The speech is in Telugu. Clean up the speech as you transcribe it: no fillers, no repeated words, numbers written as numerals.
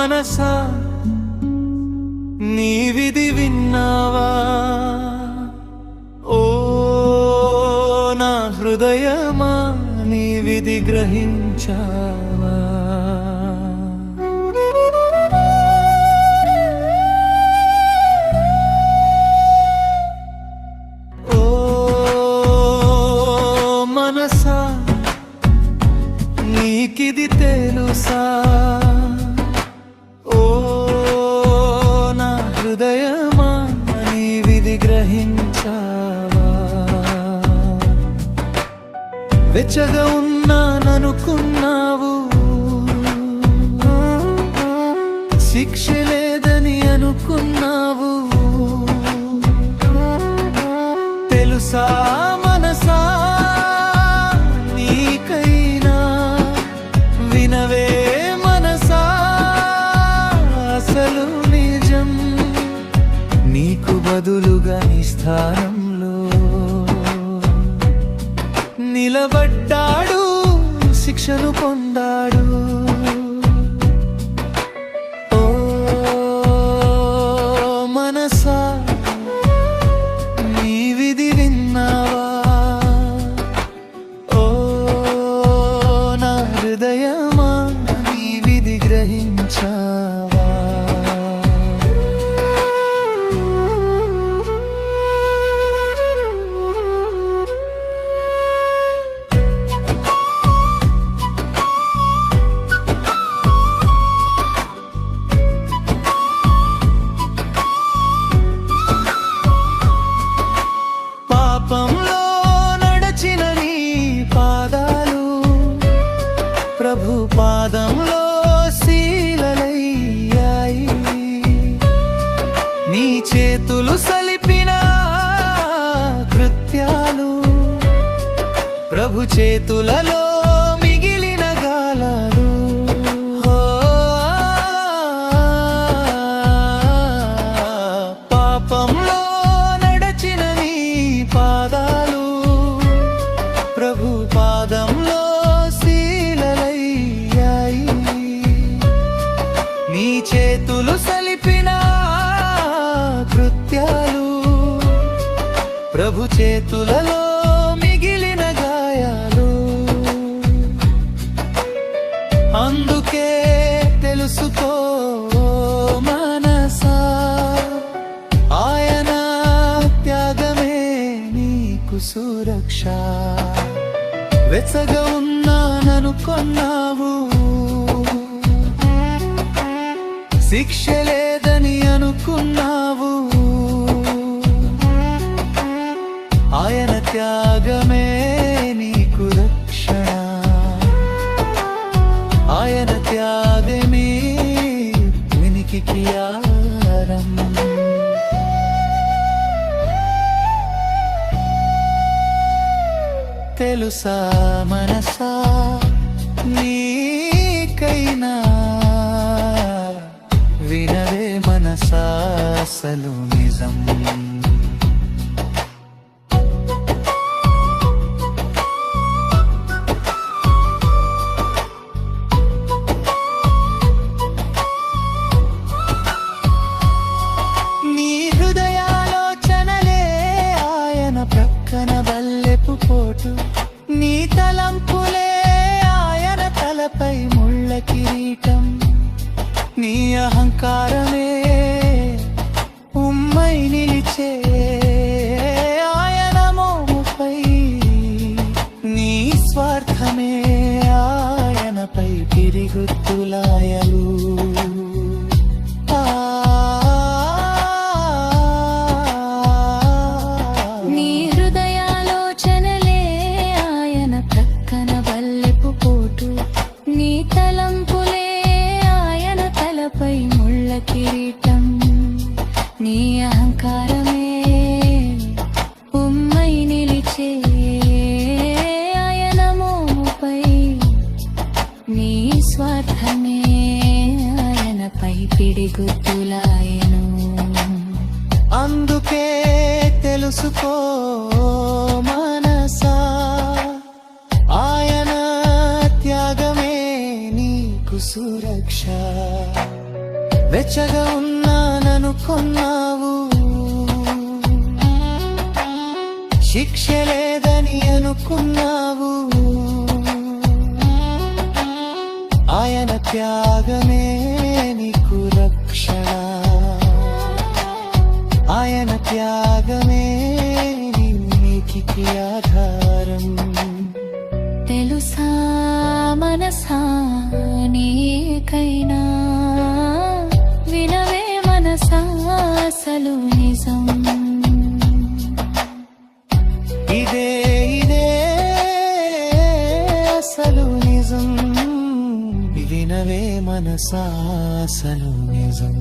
మనసా నీ విధి విన్నావా? ఓ నా హృదయమా నీ విధి గ్రహించావా? ఓ మనసా నీకిది తెలుసా? ఓ నా హృదయమా నీ విధి గ్రహించావా? వెచ్చగా ఉన్నాననుకున్నావు, శిక్ష లేదని అనుకున్నావు. తెలుసా మనసా నీకైనా వినవే మనసా అసలు నిజం. నీకు బదులుగా నీ స్థానంలో నిలబడ్డాడు, శిక్షను పొందాడు. ఓ మనసా నీ విధి విన్నావా? ఓ నా హృదయమా నీ విధి గ్రహించావా? పాపంలో నడచిన నీ పాదాలు ప్రభు పాదంలో శీలలయ్యాయి. నీ చేతులు సలిపిన కృత్యాలు ప్రభు చేతులలో మిగిలిన గాలాలు. పాపంలో నడచిన నీ పాదాలు ప్రభు పాదంలో శీలలయ్యాయి. నీ చేతులు సలిపిన కృత్యాలు ప్రభు చేతులలో మిగిలిన గాయాలు. అందుకే తెలుసుకో మనసా, ఆయన త్యాగమే నీకు సురక్ష. వెచ్చగా ఉన్నాననుకున్నావు, శిక్ష లేదని అనుకున్నావు. ఆయన త్యాగమే నీకు రక్షణ, ఆయన త్యాగమే వినికిడి ఆహారం. తెలుసా మనసా నీకైనా వినవే మనసా అసలు నిజం. నీ హృదయాలోచనలే ఆయన ప్రక్కన బల్లెపు పోటు, నీ తలంపులే ఆయన తలపై ముళ్ళ కిరీటం. నీ అహంకారమే ఉమ్మై నిలిచే ఆయన మోముపై, నీ స్వార్థమే ఆయనపై తిరిగుత్తులాయలు. నీ హృదయాలోచనలే ఆయన ప్రక్కన బల్లెపు పోటు, నీ తలంపులే ఆయన తలపై ముళ్ళ కిరీటం. నీ అహంకారమే ఉమ్మై నిలిచే ఆయన మోముపై, నీ స్వార్థమే ఆయనపై పిడిగుద్దులాయెను. అందుకే తెలుసుకో మనసా, ఆయన త్యాగమే నీకు సురక్ష. వెచ్చగా ఉన్నాననుకున్నావు, శిక్ష లేదని అనుకున్నావు. ఆయన త్యాగమే నీకు రక్షణ, ఆయన త్యాగమే నీకి ఆధారం. తెలుసా మనసా నీకైనా, వినవే మనసా అసలు నిజం. ఇదే అసలు నిజం, వినవే మనసా అసలు నిజం.